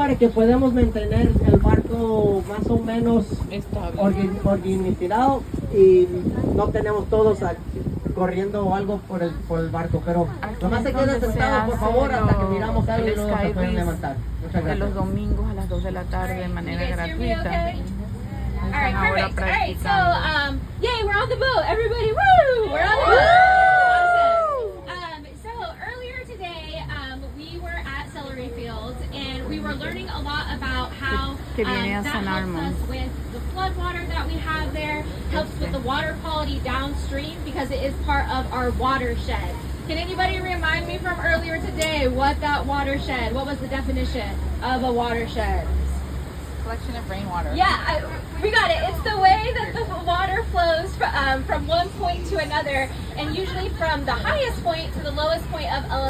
para que podamos mantener el barco más o menos organizado y no tenemos todos corriendo o algo por el barco, pero nomás se queden sentados por favor hasta que miramos algo y luego se pueden levantar. Muchas gracias. Los domingos a las 2 de la tarde de manera gratuita. All right, perfect. All right, so yay, we're on the boat. Everybody, woo! We're on the boat. Awesome. So earlier today, we were at Celery Fields, and we were learning a lot about how that helps us with the flood water that we have there, helps with the water quality downstream because it is part of our watershed. Can anybody remind me from earlier today what that watershed? What was the definition of a watershed? Collection of rainwater. Yeah, we got it. It's the way that the water flows from one point to another, and usually from the highest point to the lowest point of elevation.